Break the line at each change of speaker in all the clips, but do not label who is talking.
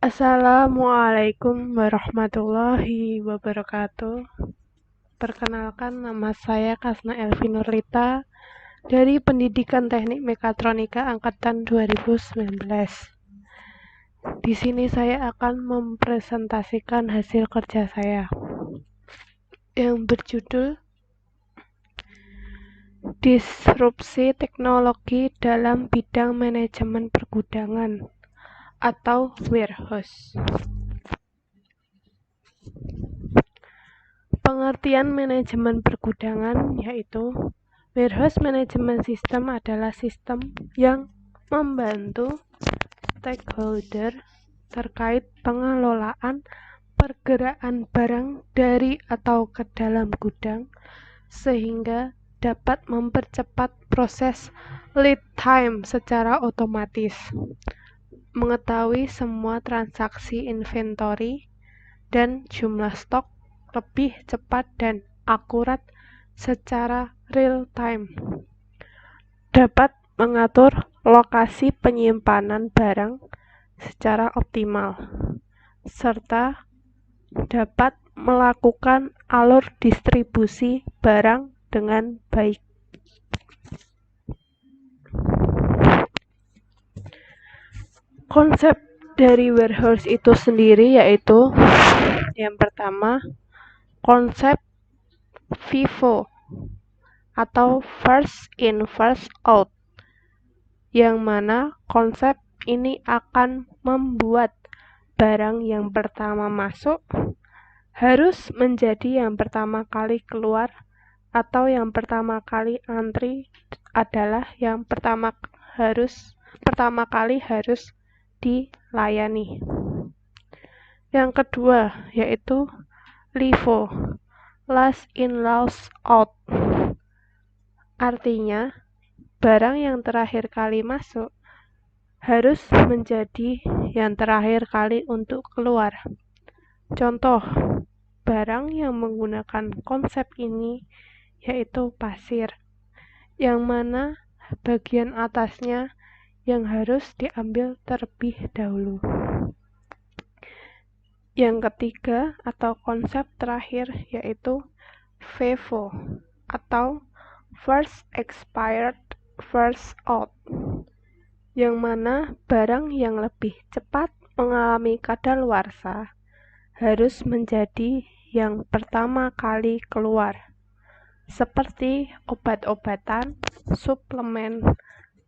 Assalamualaikum warahmatullahi wabarakatuh. Perkenalkan, nama saya Kasna Elvi Nurlita dari Pendidikan Teknik Mekatronika Angkatan 2019. Di sini saya akan mempresentasikan hasil kerja saya yang berjudul Disrupsi Teknologi dalam Bidang Manajemen Pergudangan atau Warehouse. Pengertian manajemen pergudangan yaitu warehouse management system adalah sistem yang membantu stakeholder terkait pengelolaan pergerakan barang dari atau ke dalam gudang sehingga dapat mempercepat proses lead time secara otomatis, mengetahui semua transaksi inventory dan jumlah stok lebih cepat dan akurat secara real time, dapat mengatur lokasi penyimpanan barang secara optimal, serta dapat melakukan alur distribusi barang dengan baik. Konsep dari warehouse itu sendiri yaitu yang pertama, konsep FIFO atau first in first out, yang mana konsep ini akan membuat barang yang pertama masuk harus menjadi yang pertama kali keluar, atau yang pertama kali antri adalah yang pertama kali harus dilayani. Yang kedua yaitu LIFO, last in last out. Artinya, barang yang terakhir kali masuk harus menjadi yang terakhir kali untuk keluar. Contoh, barang yang menggunakan konsep ini yaitu pasir, yang mana bagian atasnya yang harus diambil terlebih dahulu. Yang ketiga atau konsep terakhir yaitu FIFO atau first expired first out, yang mana barang yang lebih cepat mengalami kadaluarsa harus menjadi yang pertama kali keluar, seperti obat-obatan, suplemen,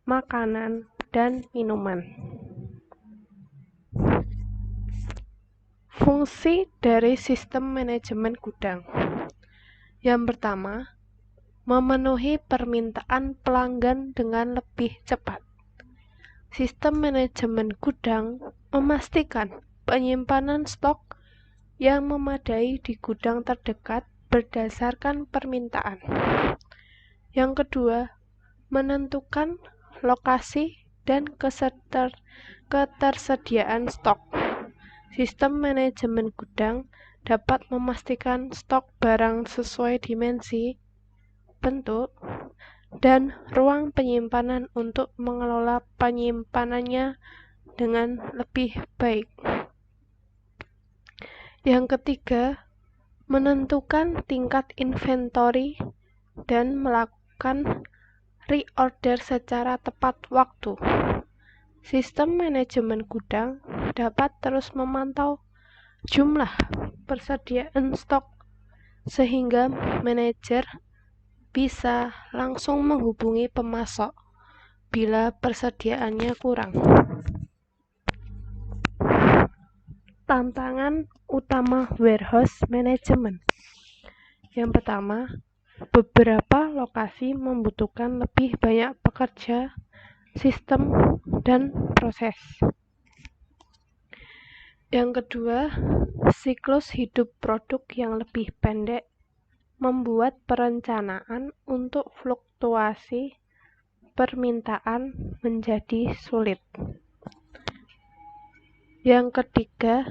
makanan, dan minuman. Fungsi dari sistem manajemen gudang. Yang pertama, memenuhi permintaan pelanggan dengan lebih cepat. Sistem manajemen gudang memastikan penyimpanan stok yang memadai di gudang terdekat berdasarkan permintaan. Yang kedua, menentukan lokasi dan ketersediaan stok. Sistem manajemen gudang dapat memastikan stok barang sesuai dimensi, bentuk, dan ruang penyimpanan untuk mengelola penyimpanannya dengan lebih baik. Yang ketiga, menentukan tingkat inventory dan melakukan reorder secara tepat waktu. Sistem manajemen gudang dapat terus memantau jumlah persediaan stok sehingga manajer bisa langsung menghubungi pemasok bila persediaannya kurang. Tantangan utama warehouse management. Yang pertama, beberapa lokasi membutuhkan lebih banyak pekerja, sistem, dan proses. Yang kedua, siklus hidup produk yang lebih pendek membuat perencanaan untuk fluktuasi permintaan menjadi sulit. Yang ketiga,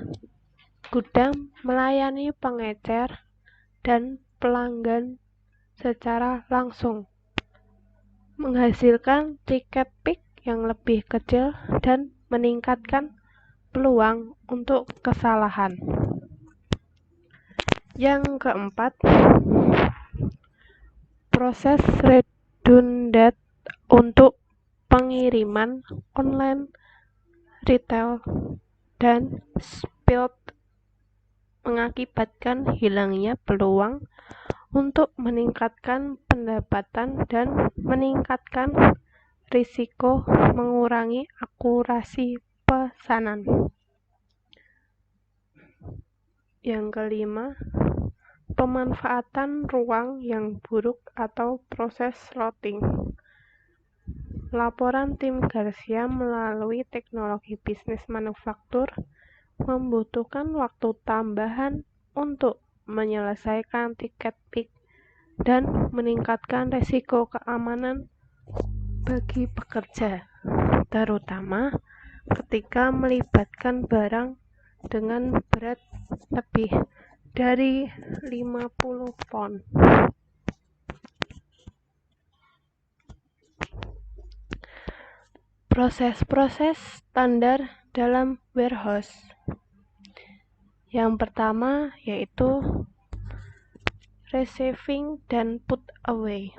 gudang melayani pengecer dan pelanggan secara langsung, menghasilkan tiket peak yang lebih kecil dan meningkatkan peluang untuk kesalahan. Yang keempat, proses redundant untuk pengiriman online, retail, dan speed mengakibatkan hilangnya peluang untuk meningkatkan pendapatan dan meningkatkan risiko mengurangi akurasi pesanan. Yang kelima, pemanfaatan ruang yang buruk atau proses routing. Laporan tim Garcia melalui teknologi bisnis manufaktur membutuhkan waktu tambahan untuk menyelesaikan tiket peak dan meningkatkan risiko keamanan bagi pekerja, terutama ketika melibatkan barang dengan berat lebih dari 50 pon. Proses-proses standar dalam warehouse. Yang pertama yaitu receiving dan put away.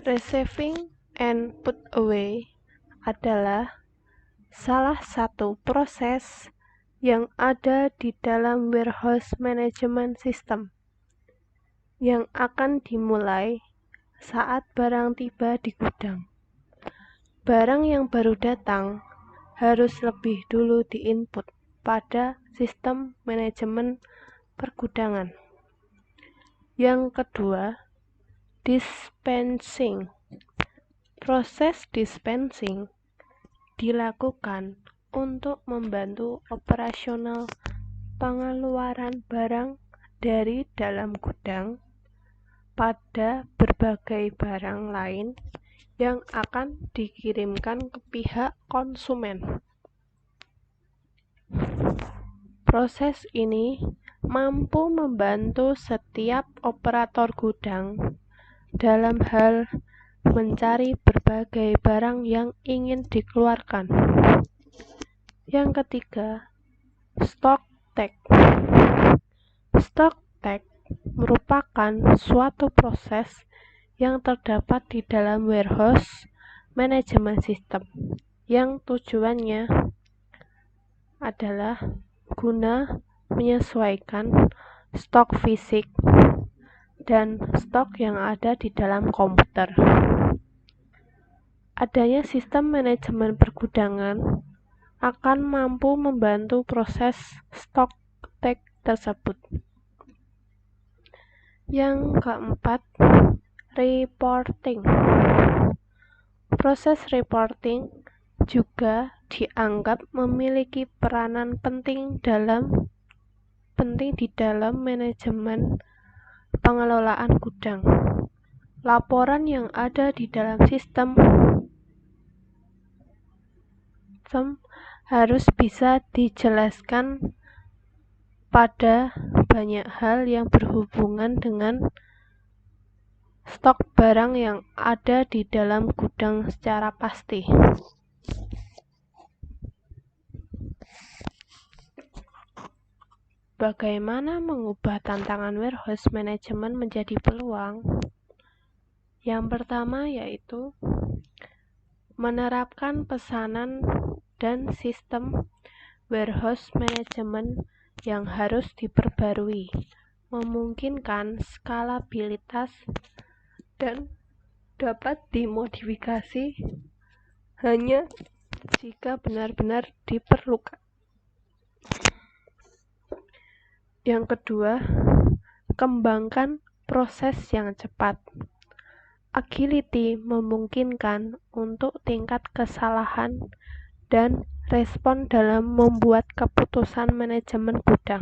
Receiving and put away adalah salah satu proses yang ada di dalam warehouse management system yang akan dimulai saat barang tiba di gudang. Barang yang baru datang harus lebih dulu diinput pada sistem manajemen pergudangan. Yang kedua, dispensing. Proses dispensing dilakukan untuk membantu operasional pengeluaran barang dari dalam gudang pada berbagai barang lain yang akan dikirimkan ke pihak konsumen. Proses ini mampu membantu setiap operator gudang dalam hal mencari berbagai barang yang ingin dikeluarkan. Yang ketiga, stock take. Stock take merupakan suatu proses yang terdapat di dalam warehouse management system yang tujuannya adalah guna menyesuaikan stok fisik dan stok yang ada di dalam komputer. Adanya sistem manajemen pergudangan akan mampu membantu proses stock take tersebut. Yang keempat, reporting. Proses reporting juga dianggap memiliki peranan penting di dalam manajemen pengelolaan gudang. Laporan yang ada di dalam sistem harus bisa dijelaskan pada banyak hal yang berhubungan dengan stok barang yang ada di dalam gudang secara pasti. Bagaimana mengubah tantangan warehouse management menjadi peluang? Yang pertama yaitu menerapkan pesanan dan sistem warehouse management yang harus diperbarui, memungkinkan skalabilitas dan dapat dimodifikasi hanya jika benar-benar diperlukan. Yang kedua, kembangkan proses yang cepat. Agility memungkinkan untuk tingkat kesalahan dan respon dalam membuat keputusan manajemen gudang.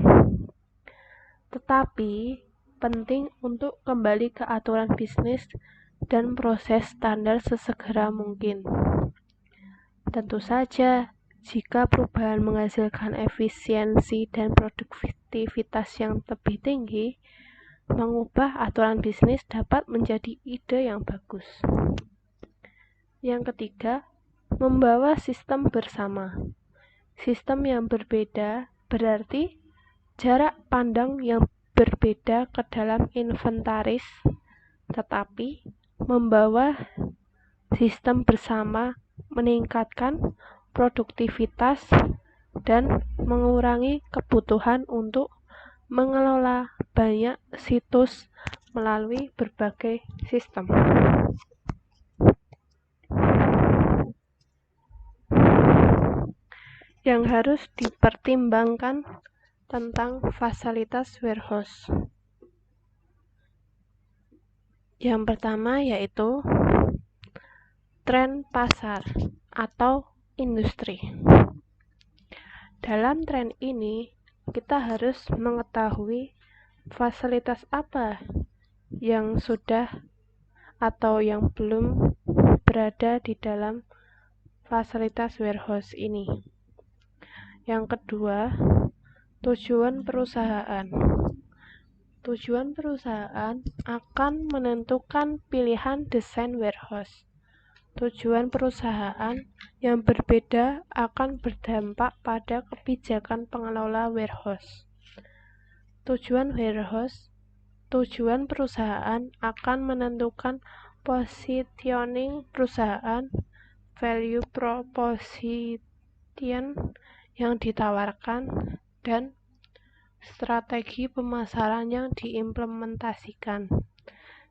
Tetapi penting untuk kembali ke aturan bisnis dan proses standar sesegera mungkin. Tentu saja, jika perubahan menghasilkan efisiensi dan produktivitas yang lebih tinggi, mengubah aturan bisnis dapat menjadi ide yang bagus. Yang ketiga, Membawa sistem bersama. Sistem yang berbeda berarti jarak pandang yang berbeda ke dalam inventaris, tetapi membawa sistem bersama meningkatkan produktivitas dan mengurangi kebutuhan untuk mengelola banyak situs melalui berbagai sistem. Yang harus dipertimbangkan tentang fasilitas warehouse. Yang pertama yaitu tren pasar atau industri. Dalam tren ini, kita harus mengetahui fasilitas apa yang sudah atau yang belum berada di dalam fasilitas warehouse ini. Yang kedua, tujuan perusahaan. Tujuan perusahaan akan menentukan pilihan desain warehouse. Tujuan perusahaan yang berbeda akan berdampak pada kebijakan pengelola warehouse. Tujuan perusahaan akan menentukan positioning perusahaan, value proposition yang ditawarkan, dan strategi pemasaran yang diimplementasikan.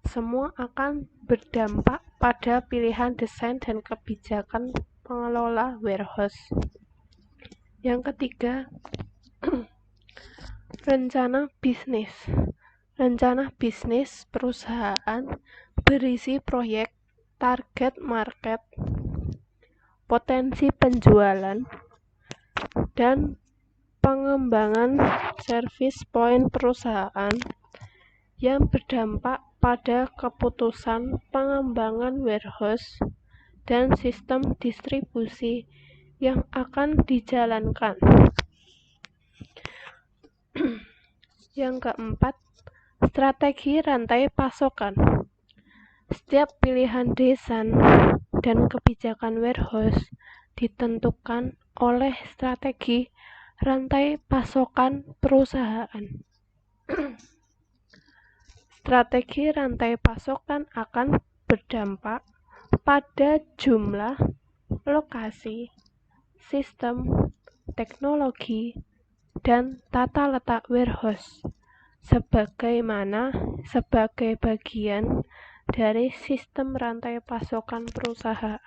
Semua akan berdampak pada pilihan desain dan kebijakan pengelola warehouse. Yang ketiga, rencana bisnis. Rencana bisnis perusahaan berisi proyek, target market, potensi penjualan, dan pengembangan service point perusahaan yang berdampak pada keputusan pengembangan warehouse dan sistem distribusi yang akan dijalankan. Yang keempat, strategi rantai pasokan. Setiap pilihan desain dan kebijakan warehouse ditentukan oleh strategi rantai pasokan perusahaan. Strategi rantai pasokan akan berdampak pada jumlah, lokasi, sistem, teknologi, dan tata letak warehouse sebagai bagian dari sistem rantai pasokan perusahaan.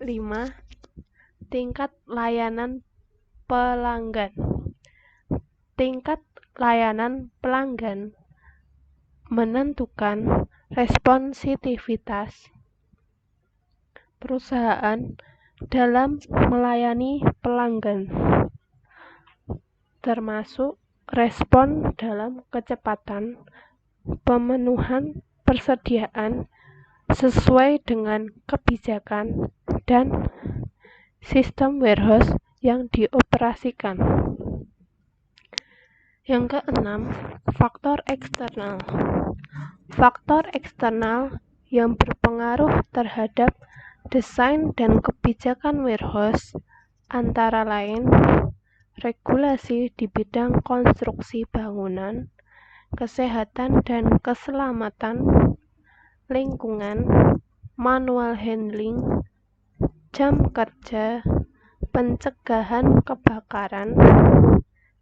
5. Tingkat layanan pelanggan. Tingkat layanan pelanggan menentukan responsivitas perusahaan dalam melayani pelanggan, termasuk respon dalam kecepatan pemenuhan persediaan sesuai dengan kebijakan dan sistem warehouse yang dioperasikan. Yang keenam, faktor eksternal. Faktor eksternal yang berpengaruh terhadap desain dan kebijakan warehouse antara lain regulasi di bidang konstruksi bangunan, kesehatan dan keselamatan, lingkungan, manual handling, jam kerja, pencegahan kebakaran,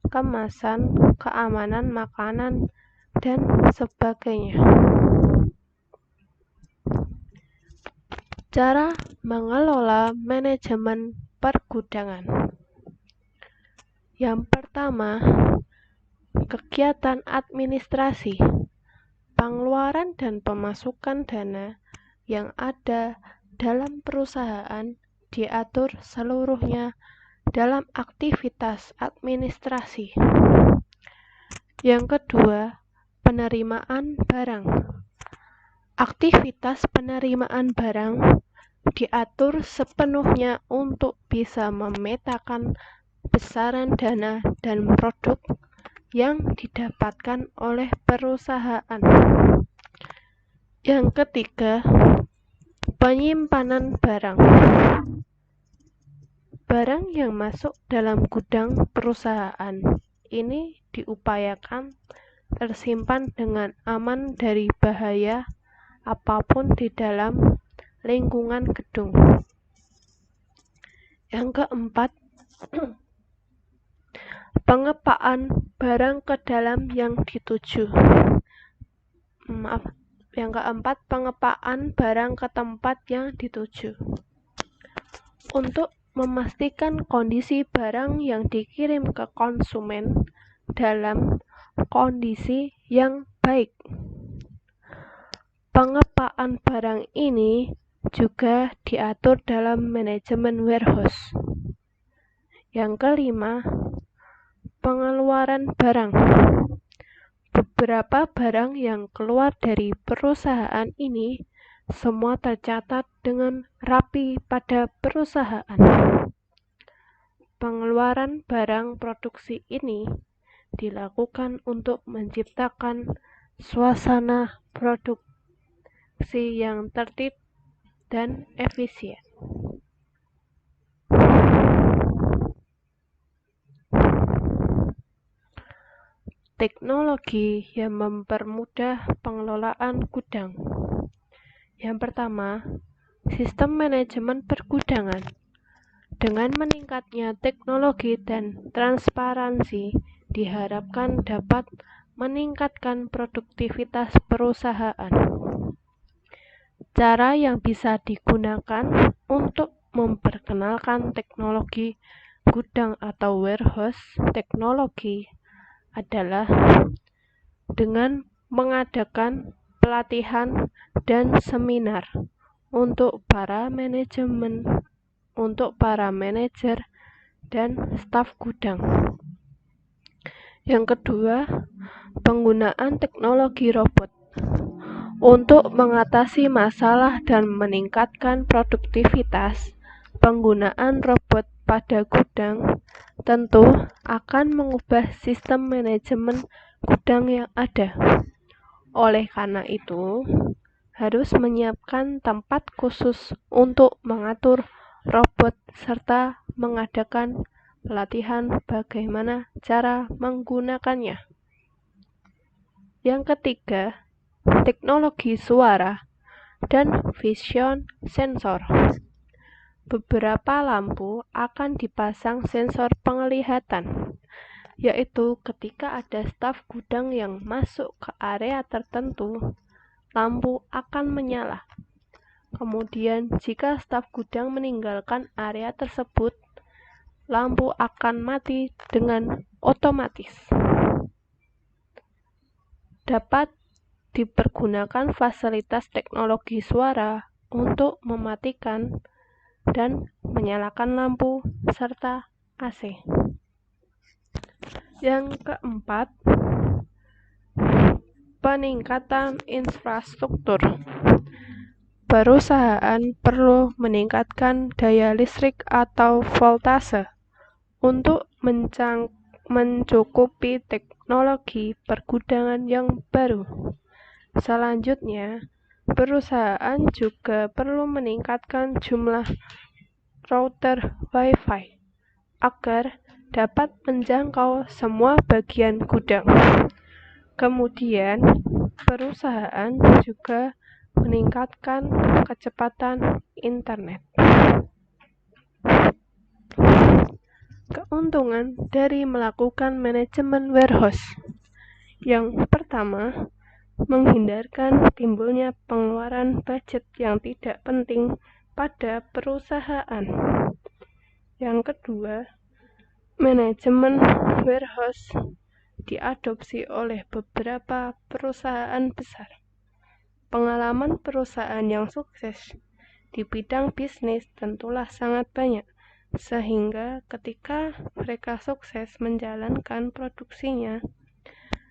kemasan, keamanan makanan, dan sebagainya. Cara mengelola manajemen pergudangan. Yang pertama, kegiatan administrasi, pengeluaran dan pemasukan dana yang ada dalam perusahaan diatur seluruhnya dalam aktivitas administrasi. Yang kedua, penerimaan barang. Aktivitas penerimaan barang diatur sepenuhnya untuk bisa memetakan besaran dana dan produk yang didapatkan oleh perusahaan. Yang ketiga, penyimpanan barang. Barang yang masuk dalam gudang perusahaan ini diupayakan tersimpan dengan aman dari bahaya apapun di dalam lingkungan gedung. Yang keempat, pengepaan barang ke dalam yang dituju. Yang keempat, pengepaan barang ke tempat yang dituju. Untuk memastikan kondisi barang yang dikirim ke konsumen dalam kondisi yang baik. Pengepaan barang ini juga diatur dalam manajemen warehouse. Yang kelima, pengeluaran barang. Beberapa barang yang keluar dari perusahaan ini semua tercatat dengan rapi pada perusahaan. Pengeluaran barang produksi ini dilakukan untuk menciptakan suasana produksi yang tertib dan efisien. Teknologi yang mempermudah pengelolaan gudang. Yang pertama, sistem manajemen pergudangan. Dengan meningkatnya teknologi dan transparansi, diharapkan dapat meningkatkan produktivitas perusahaan. Cara yang bisa digunakan untuk memperkenalkan teknologi gudang atau warehouse teknologi adalah dengan mengadakan pelatihan dan seminar untuk para manajer dan staf gudang. Yang kedua, penggunaan teknologi robot untuk mengatasi masalah dan meningkatkan produktivitas. Penggunaan robot pada gudang tentu akan mengubah sistem manajemen gudang yang ada. Oleh karena itu, harus menyiapkan tempat khusus untuk mengatur robot serta mengadakan pelatihan bagaimana cara menggunakannya. Yang ketiga, teknologi suara dan vision sensor. Beberapa lampu akan dipasang sensor penglihatan, yaitu ketika ada staf gudang yang masuk ke area tertentu, lampu akan menyala. Kemudian, jika staf gudang meninggalkan area tersebut, lampu akan mati dengan otomatis. Dapat dipergunakan fasilitas teknologi suara untuk mematikan dan menyalakan lampu serta AC. Yang keempat, peningkatan infrastruktur. Perusahaan perlu meningkatkan daya listrik atau voltase untuk mencukupi teknologi pergudangan yang baru. Selanjutnya, perusahaan juga perlu meningkatkan jumlah router Wi-Fi agar dapat menjangkau semua bagian gudang. Kemudian, perusahaan juga meningkatkan kecepatan internet. Keuntungan dari melakukan manajemen warehouse. Yang pertama, menghindarkan timbulnya pengeluaran budget yang tidak penting pada perusahaan. Yang kedua, manajemen warehouse diadopsi oleh beberapa perusahaan besar. Pengalaman perusahaan yang sukses di bidang bisnis tentulah sangat banyak, sehingga ketika mereka sukses menjalankan produksinya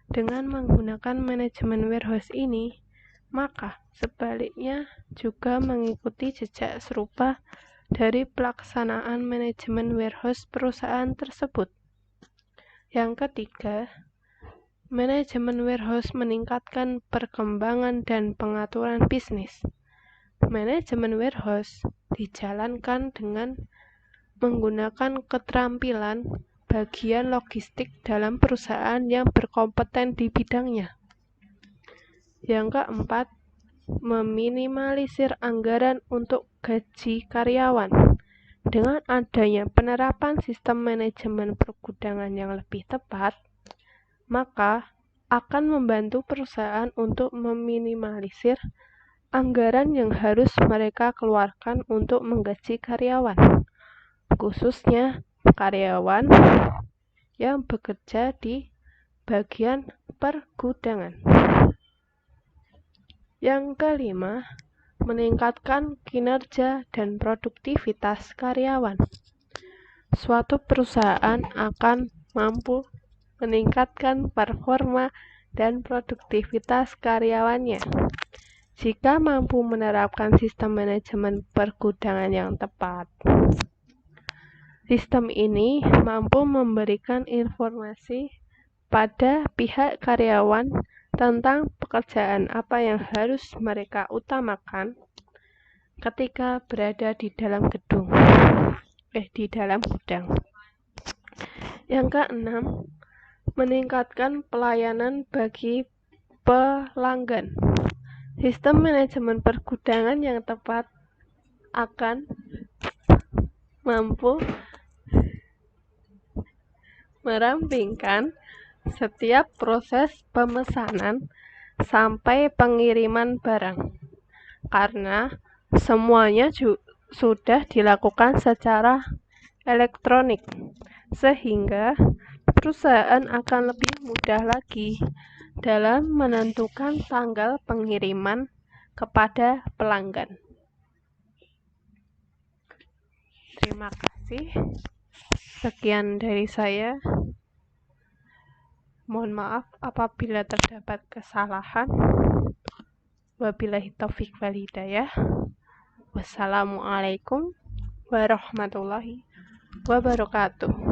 dengan menggunakan manajemen warehouse ini, maka sebaliknya juga mengikuti jejak serupa dari pelaksanaan manajemen warehouse perusahaan tersebut. Yang ketiga, Manajemen warehouse meningkatkan perkembangan dan pengaturan bisnis. Manajemen warehouse dijalankan dengan menggunakan keterampilan bagian logistik dalam perusahaan yang berkompeten di bidangnya. Yang keempat, meminimalisir anggaran untuk gaji karyawan. Dengan adanya penerapan sistem manajemen pergudangan yang lebih tepat, maka akan membantu perusahaan untuk meminimalisir anggaran yang harus mereka keluarkan untuk menggaji karyawan, khususnya karyawan yang bekerja di bagian pergudangan. Yang kelima, meningkatkan kinerja dan produktivitas karyawan. Suatu perusahaan akan mampu meningkatkan performa dan produktivitas karyawannya jika mampu menerapkan sistem manajemen pergudangan yang tepat. Sistem ini mampu memberikan informasi pada pihak karyawan tentang pekerjaan apa yang harus mereka utamakan ketika berada di dalam gudang. Yang keenam, meningkatkan pelayanan bagi pelanggan. Sistem manajemen pergudangan yang tepat akan mampu merampingkan setiap proses pemesanan sampai pengiriman barang, karena semuanya sudah dilakukan secara elektronik, sehingga perusahaan akan lebih mudah lagi dalam menentukan tanggal pengiriman kepada pelanggan. Terima kasih. Sekian dari saya. Mohon maaf apabila terdapat kesalahan. Wabillahi taufik wal hidayah. Wassalamualaikum warahmatullahi wabarakatuh.